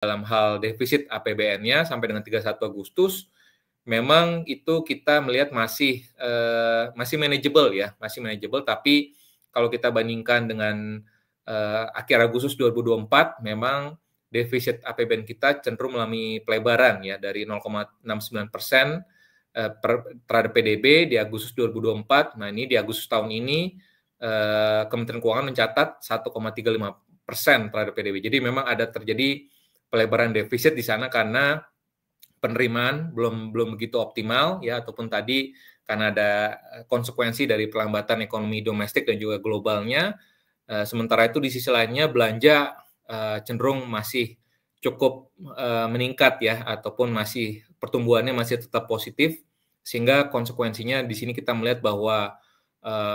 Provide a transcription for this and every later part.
dalam hal defisit APBN-nya sampai dengan 31 Agustus memang itu kita melihat masih manageable ya, masih manageable, tapi kalau kita bandingkan dengan akhir Agustus 2024 memang defisit APBN kita cenderung mengalami pelebaran ya dari 0,69% terhadap PDB di Agustus 2024. Nah, ini di Agustus tahun ini Kementerian Keuangan mencatat 1,35% terhadap PDB. Jadi memang ada terjadi pelebaran defisit di sana karena penerimaan belum begitu optimal ya, ataupun tadi karena ada konsekuensi dari pelambatan ekonomi domestik dan juga globalnya. Sementara itu di sisi lainnya belanja cenderung masih cukup meningkat ya, ataupun masih pertumbuhannya masih tetap positif, sehingga konsekuensinya di sini kita melihat bahwa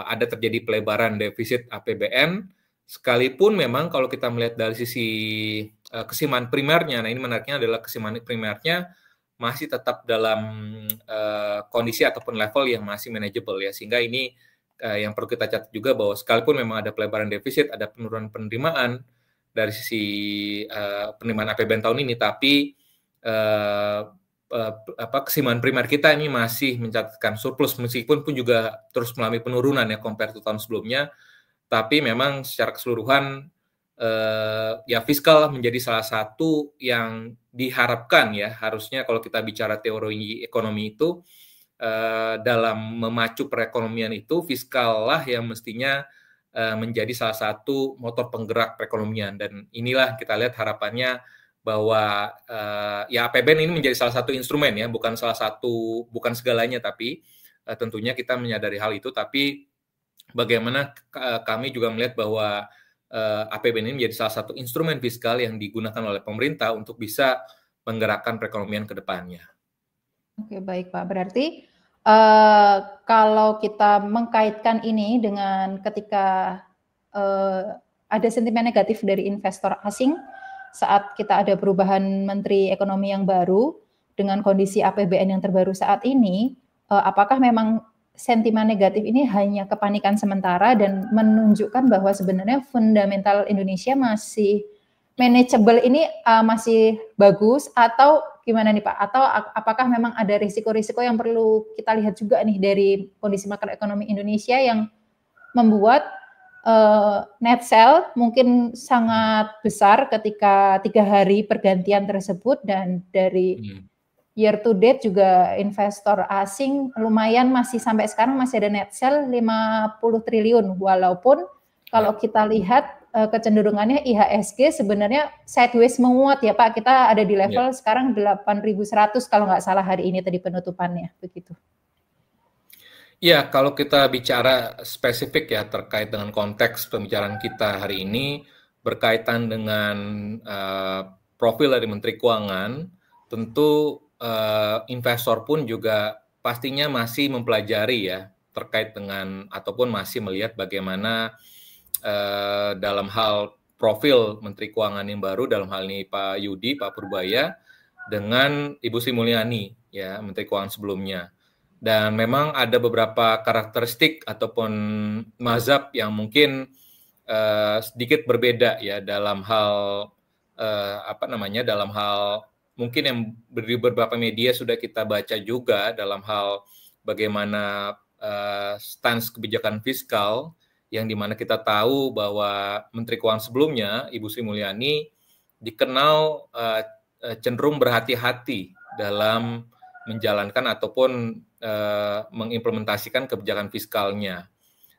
ada terjadi pelebaran defisit APBN, sekalipun memang kalau kita melihat dari sisi keseimbangan primernya, nah ini menariknya adalah keseimbangan primernya masih tetap dalam kondisi ataupun level yang masih manageable ya, sehingga ini yang perlu kita catat juga bahwa sekalipun memang ada pelebaran defisit, ada penurunan penerimaan dari sisi penerimaan APBN tahun ini, tapi keseimbangan primer kita ini masih mencatatkan surplus, meskipun pun juga terus mengalami penurunan ya compare to tahun sebelumnya, tapi memang secara keseluruhan ya fiskal menjadi salah satu yang diharapkan ya, harusnya kalau kita bicara teori ekonomi itu dalam memacu perekonomian itu fiskal lah yang mestinya menjadi salah satu motor penggerak perekonomian, dan inilah kita lihat harapannya bahwa ya APBN ini menjadi salah satu instrumen ya, bukan segalanya, tapi tentunya kita menyadari hal itu, tapi bagaimana kami juga melihat bahwa APBN ini menjadi salah satu instrumen fiskal yang digunakan oleh pemerintah untuk bisa menggerakkan perekonomian ke depannya. Oke, baik Pak. Berarti kalau kita mengkaitkan ini dengan ketika ada sentimen negatif dari investor asing saat kita ada perubahan Menteri Ekonomi yang baru dengan kondisi APBN yang terbaru saat ini, apakah memang sentimen negatif ini hanya kepanikan sementara dan menunjukkan bahwa sebenarnya fundamental Indonesia masih manageable ini masih bagus, atau gimana nih Pak? Atau apakah memang ada risiko-risiko yang perlu kita lihat juga nih dari kondisi makroekonomi Indonesia yang membuat net sell mungkin sangat besar ketika 3 hari pergantian tersebut, dan dari year to date juga investor asing lumayan masih sampai sekarang masih ada net sell 50 triliun, walaupun kalau kita lihat kecenderungannya IHSG sebenarnya sideways menguat ya Pak, kita ada di level sekarang 8.100 kalau nggak salah hari ini tadi penutupannya, begitu. Ya, kalau kita bicara spesifik ya terkait dengan konteks pembicaraan kita hari ini berkaitan dengan profil dari Menteri Keuangan, tentu investor pun juga pastinya masih mempelajari ya terkait dengan ataupun masih melihat bagaimana dalam hal profil Menteri Keuangan yang baru, dalam hal ini Pak Yudi, Pak Purbaya, dengan Ibu Sri Mulyani ya, Menteri Keuangan sebelumnya. Dan memang ada beberapa karakteristik ataupun mazhab yang mungkin sedikit berbeda ya dalam hal dalam hal mungkin yang di beberapa media sudah kita baca juga dalam hal bagaimana stance kebijakan fiskal, yang dimana kita tahu bahwa Menteri Keuangan sebelumnya Ibu Sri Mulyani dikenal cenderung berhati-hati dalam menjalankan ataupun mengimplementasikan kebijakan fiskalnya,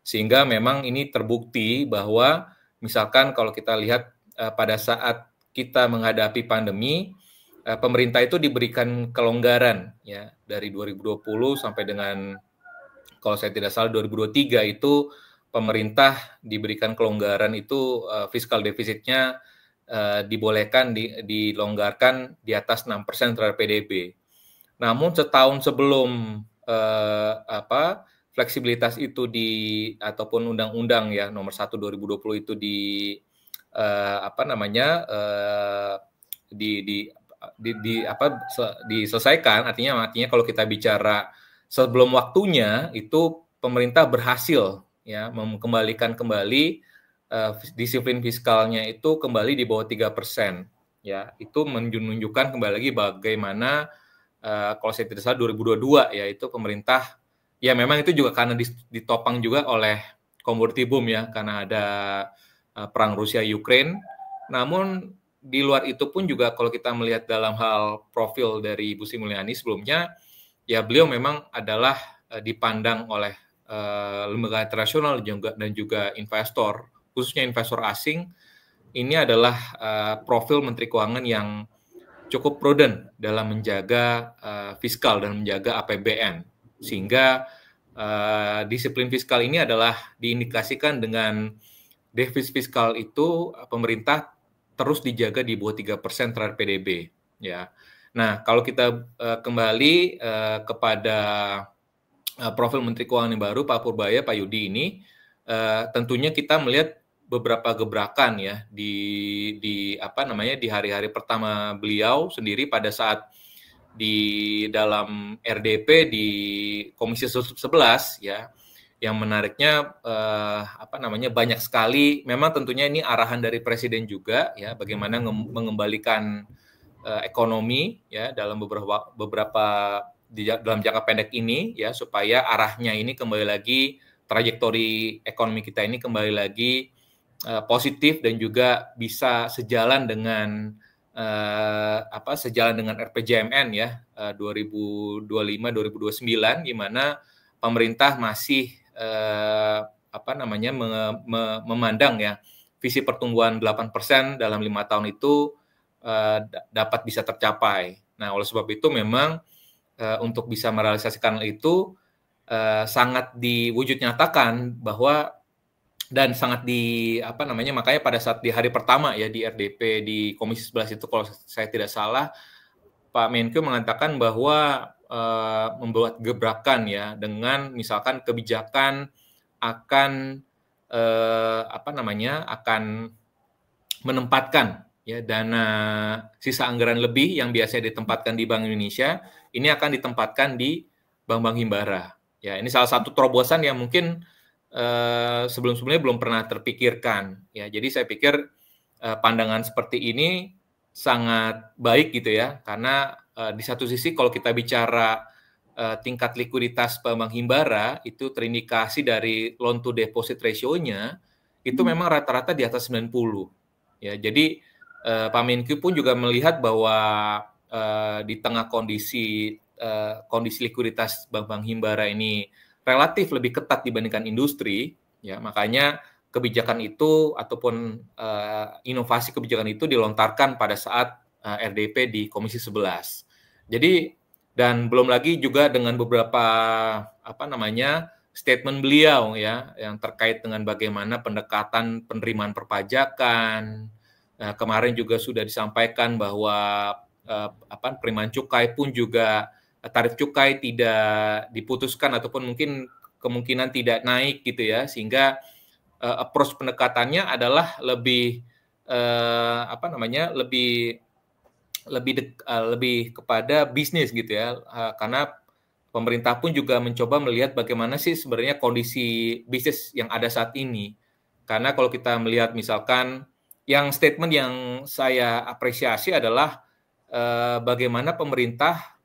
sehingga memang ini terbukti bahwa misalkan kalau kita lihat pada saat kita menghadapi pandemi, pemerintah itu diberikan kelonggaran ya dari 2020 sampai dengan kalau saya tidak salah 2023 itu pemerintah diberikan kelonggaran itu fiskal defisitnya dibolehkan dilonggarkan di atas 6% terhadap PDB. Namun setahun sebelum fleksibilitas itu ataupun undang-undang ya nomor 1 2020 itu diselesaikan, artinya kalau kita bicara sebelum waktunya itu pemerintah berhasil ya mengembalikan kembali disiplin fiskalnya itu kembali di bawah 3%. ya itu menunjukkan kembali lagi bagaimana kalau saya tidak salah 2022 ya itu pemerintah ya memang itu juga karena ditopang juga oleh commodity boom ya karena ada perang Rusia Ukraine. Namun di luar itu pun juga kalau kita melihat dalam hal profil dari Ibu Sri Mulyani sebelumnya ya beliau memang adalah dipandang oleh lembaga internasional dan juga investor, khususnya investor asing, ini adalah profil Menteri Keuangan yang cukup prudent dalam menjaga fiskal dan menjaga APBN. Sehingga disiplin fiskal ini adalah diindikasikan dengan defisit fiskal itu pemerintah terus dijaga di bawah 3% terhadap PDB. Ya. Nah, kalau kita kembali kepada profil Menteri Keuangan yang baru, Pak Purbaya, Pak Yudi ini, tentunya kita melihat beberapa gebrakan ya di hari-hari pertama beliau sendiri pada saat di dalam RDP di Komisi 11 ya, yang menariknya banyak sekali. Memang tentunya ini arahan dari Presiden juga ya, bagaimana mengembalikan ekonomi ya dalam beberapa dalam jangka pendek ini ya supaya arahnya ini kembali lagi trajektori ekonomi kita ini kembali lagi positif dan juga bisa sejalan dengan RPJMN ya 2025-2029 di mana pemerintah masih memandang ya visi pertumbuhan 8% dalam 5 tahun itu dapat bisa tercapai. Nah, oleh sebab itu memang untuk bisa merealisasikan itu sangat diwujud nyatakan bahwa dan sangat makanya pada saat di hari pertama ya di RDP di Komisi 11 itu kalau saya tidak salah Pak Menkyu mengatakan bahwa membuat gebrakan ya dengan misalkan kebijakan akan akan menempatkan ya dana sisa anggaran lebih yang biasa ditempatkan di Bank Indonesia ini akan ditempatkan di bank-bank himbara. Ya, ini salah satu terobosan yang mungkin sebelum-sebelumnya belum pernah terpikirkan. Ya, jadi saya pikir pandangan seperti ini sangat baik gitu ya, karena di satu sisi kalau kita bicara tingkat likuiditas bank himbara itu terindikasi dari loan to deposit ratio-nya itu memang rata-rata di atas 90. Ya, jadi Pak Menkyu pun juga melihat bahwa di tengah kondisi likuiditas bank-bank himbara ini relatif lebih ketat dibandingkan industri, ya makanya kebijakan itu ataupun inovasi kebijakan itu dilontarkan pada saat RDP di Komisi 11. Jadi dan belum lagi juga dengan beberapa statement beliau ya yang terkait dengan bagaimana pendekatan penerimaan perpajakan. Kemarin juga sudah disampaikan bahwa penerimaan cukai pun juga tarif cukai tidak diputuskan ataupun mungkin kemungkinan tidak naik gitu ya, sehingga approach pendekatannya adalah lebih lebih kepada bisnis gitu ya, karena pemerintah pun juga mencoba melihat bagaimana sih sebenarnya kondisi bisnis yang ada saat ini. Karena kalau kita melihat misalkan yang statement yang saya apresiasi adalah bagaimana pemerintah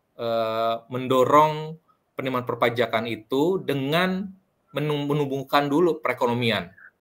mendorong penerimaan perpajakan itu dengan menumbuhkan dulu perekonomian.